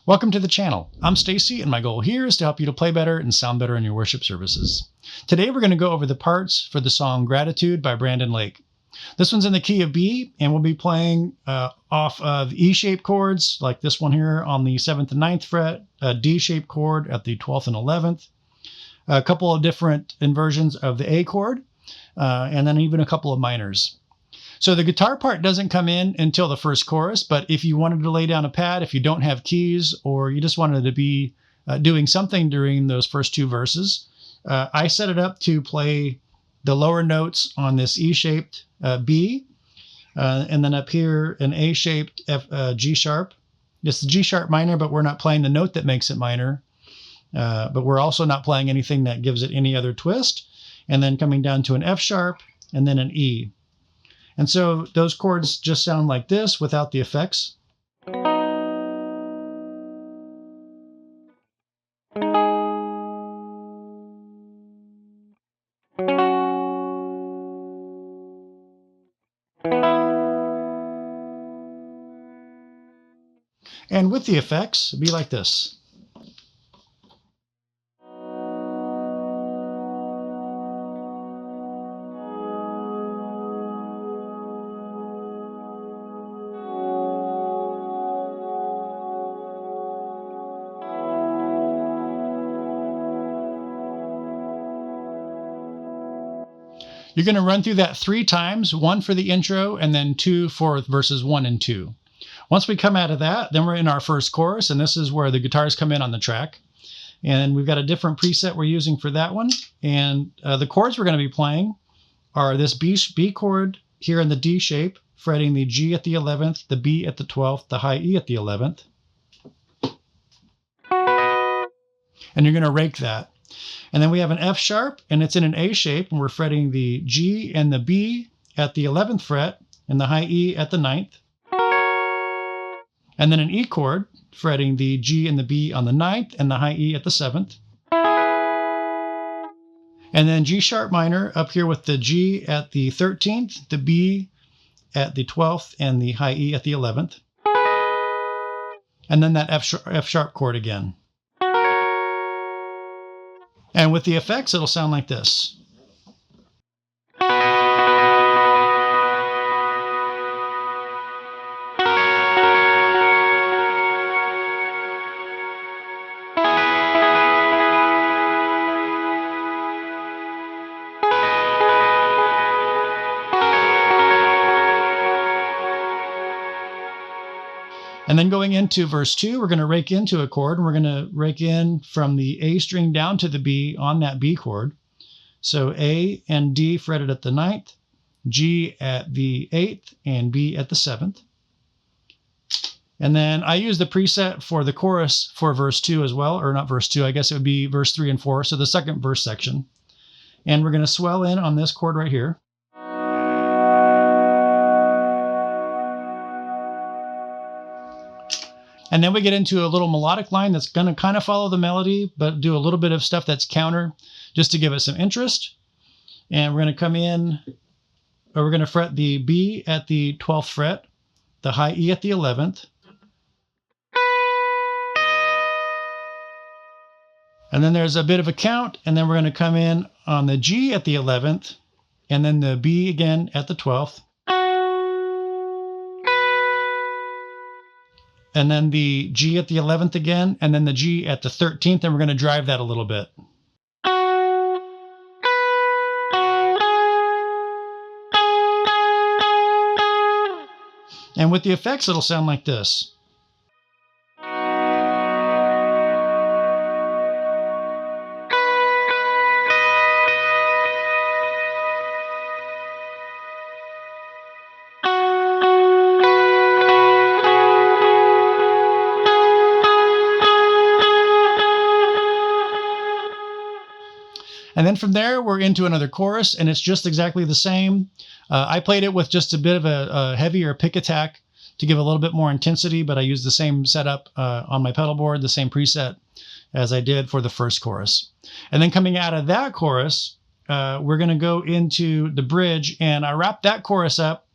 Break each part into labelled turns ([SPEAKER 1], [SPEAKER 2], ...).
[SPEAKER 1] Welcome to the channel. I'm Stacy, and my goal here is to help you to play better and sound better in your worship services. Today we're going to go over the parts for the song Gratitude by Brandon Lake. This one's in the key of B, and we'll be playing off of E-shaped chords, like this one here on the 7th and 9th fret, a D-shaped chord at the 12th and 11th, a couple of different inversions of the A chord, and then even a couple of minors. So the guitar part doesn't come in until the first chorus, but if you wanted to lay down a pad, if you don't have keys, or you just wanted to be doing something during those first two verses, I set it up to play the lower notes on this E-shaped B, and then up here an A-shaped G sharp. It's the G sharp minor, but we're not playing the note that makes it minor, but we're also not playing anything that gives it any other twist, and then coming down to an F sharp and then an E. And so those chords just sound like this without the effects. And with the effects, it'd be like this. You're going to run through that 3 times, 1 for the intro and then 2 for verses 1 and 2. Once we come out of that, then we're in our first chorus, and this is where the guitars come in on the track. And we've got a different preset we're using for that one. And the chords we're going to be playing are this B chord here in the D shape, fretting the G at the 11th, the B at the 12th, the high E at the 11th. And you're going to rake that. And then we have an F sharp, and it's in an A shape, and we're fretting the G and the B at the 11th fret, and the high E at the 9th. And then an E chord, fretting the G and the B on the 9th, and the high E at the 7th. And then G sharp minor up here with the G at the 13th, the B at the 12th, and the high E at the 11th. And then that F sharp chord again. And with the effects, it'll sound like this. And then going into verse 2, we're going to rake into a chord, and we're going to rake in from the A string down to the B on that B chord. So A and D fretted at the 9th, G at the 8th, and B at the 7th. And then I use the preset for the chorus for verse 2 as well, or not verse 2, I guess it would be verse 3 and 4, so the second verse section. And we're going to swell in on this chord right here. And then we get into a little melodic line that's going to kind of follow the melody, but do a little bit of stuff that's counter, just to give it some interest. And we're going to come in, or we're going to fret the B at the 12th fret, the high E at the 11th. And then there's a bit of a count, and then we're going to come in on the G at the 11th, and then the B again at the 12th. And then the G at the 11th again, and then the G at the 13th, and we're going to drive that a little bit. And with the effects, it'll sound like this. And then from there, we're into another chorus, and it's just exactly the same. I played it with just a bit of a heavier pick attack to give a little bit more intensity, but I used the same setup on my pedal board, the same preset as I did for the first chorus. And then coming out of that chorus, we're going to go into the bridge, and I wrap that chorus up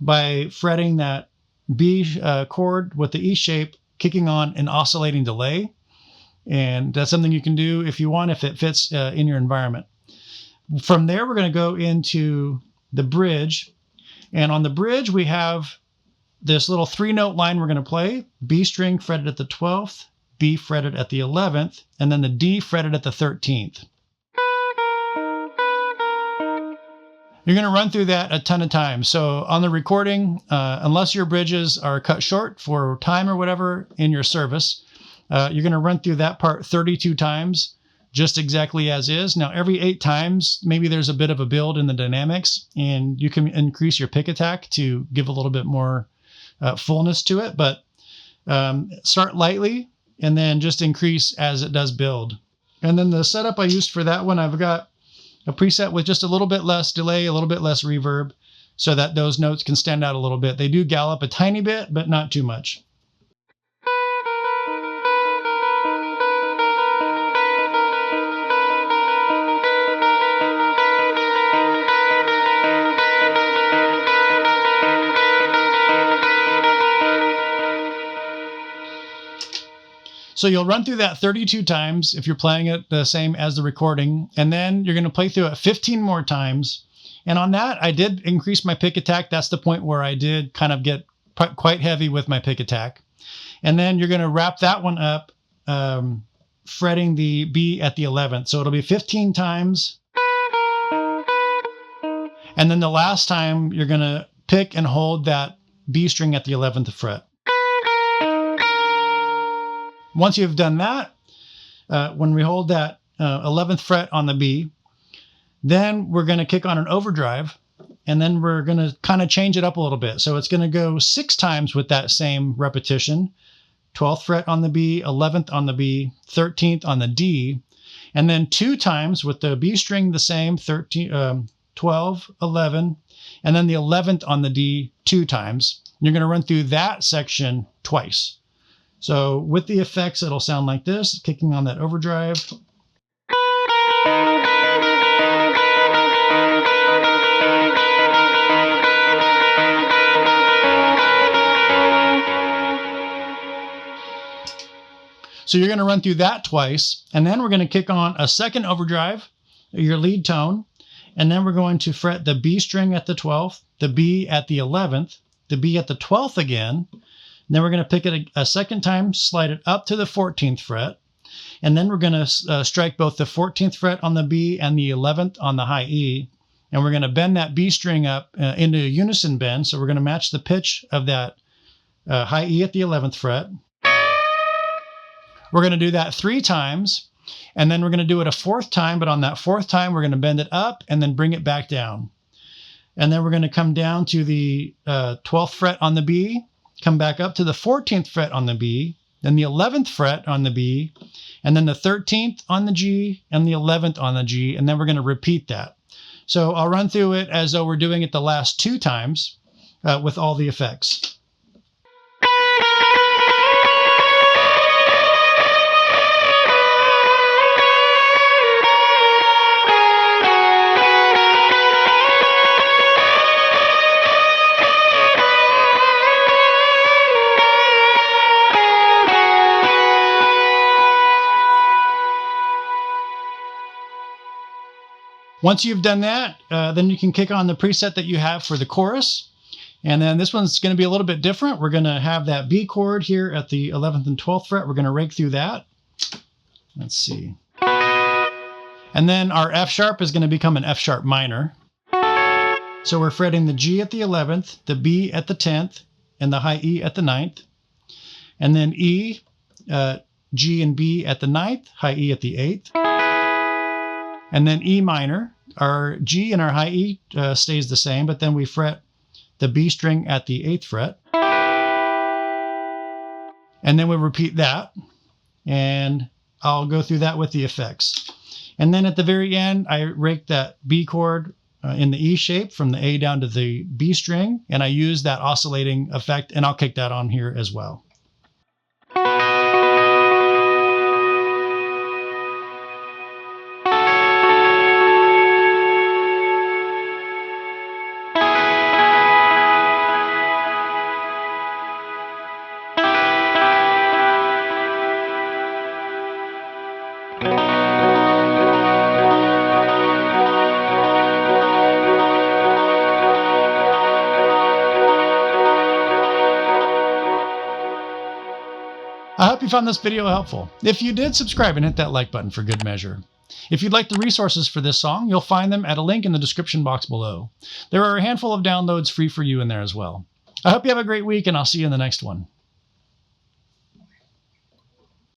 [SPEAKER 1] by fretting that B chord with the E shape kicking on an oscillating delay. And that's something you can do if you want, if it fits in your environment. From there, we're going to go into the bridge. And on the bridge, we have this little 3-note line we're going to play. B string fretted at the 12th, B fretted at the 11th, and then the D fretted at the 13th. You're going to run through that a ton of times. So on the recording, unless your bridges are cut short for time or whatever in your service, you're going to run through that part 32 times, just exactly as is. Now, every 8 times, maybe there's a bit of a build in the dynamics, and you can increase your pick attack to give a little bit more fullness to it. But start lightly, and then just increase as it does build. And then the setup I used for that one, I've got a preset with just a little bit less delay, a little bit less reverb, so that those notes can stand out a little bit. They do gallop a tiny bit, but not too much. So you'll run through that 32 times if you're playing it the same as the recording, and then you're going to play through it 15 more times. And on that, I did increase my pick attack. That's the point where I did kind of get quite heavy with my pick attack. And then you're going to wrap that one up, fretting the B at the 11th. So it'll be 15 times. And then the last time, you're going to pick and hold that B string at the 11th fret. Once you've done that, when we hold that 11th fret on the B, then we're going to kick on an overdrive, and then we're going to kind of change it up a little bit. So it's going to go 6 times with that same repetition. 12th fret on the B, 11th on the B, 13th on the D, and then 2 times with the B string the same, 12, 11, and then the 11th on the D 2 times. You're going to run through that section twice. So with the effects, it'll sound like this, kicking on that overdrive. So you're going to run through that twice, and then we're going to kick on a second overdrive, your lead tone, and then we're going to fret the B string at the 12th, the B at the 11th, the B at the 12th again. Then we're going to pick it a second time, slide it up to the 14th fret, and then we're going to strike both the 14th fret on the B and the 11th on the high E, and we're going to bend that B string up into a unison bend, so we're going to match the pitch of that high E at the 11th fret. We're going to do that 3 times, and then we're going to do it a 4th time, but on that 4th time, we're going to bend it up and then bring it back down. And then we're going to come down to the 12th fret on the B, come back up to the 14th fret on the B, then the 11th fret on the B, and then the 13th on the G, and the 11th on the G, and then we're going to repeat that. So I'll run through it as though we're doing it the last 2 times with all the effects. Once you've done that, then you can kick on the preset that you have for the chorus. And then this one's going to be a little bit different. We're going to have that B chord here at the 11th and 12th fret. We're going to rake through that. Let's see. And then our F sharp is going to become an F sharp minor. So we're fretting the G at the 11th, the B at the 10th, and the high E at the 9th. And then E, G and B at the 9th, high E at the 8th. And then E minor, our G and our high E stays the same, but then we fret the B string at the 8th fret. And then we repeat that, and I'll go through that with the effects. And then at the very end, I rake that B chord in the E shape from the A down to the B string, and I use that oscillating effect, and I'll kick that on here as well. I hope you found this video helpful. If you did, subscribe and hit that like button for good measure. If you'd like the resources for this song, you'll find them at a link in the description box below. There are a handful of downloads free for you in there as well. I hope you have a great week, and I'll see you in the next one.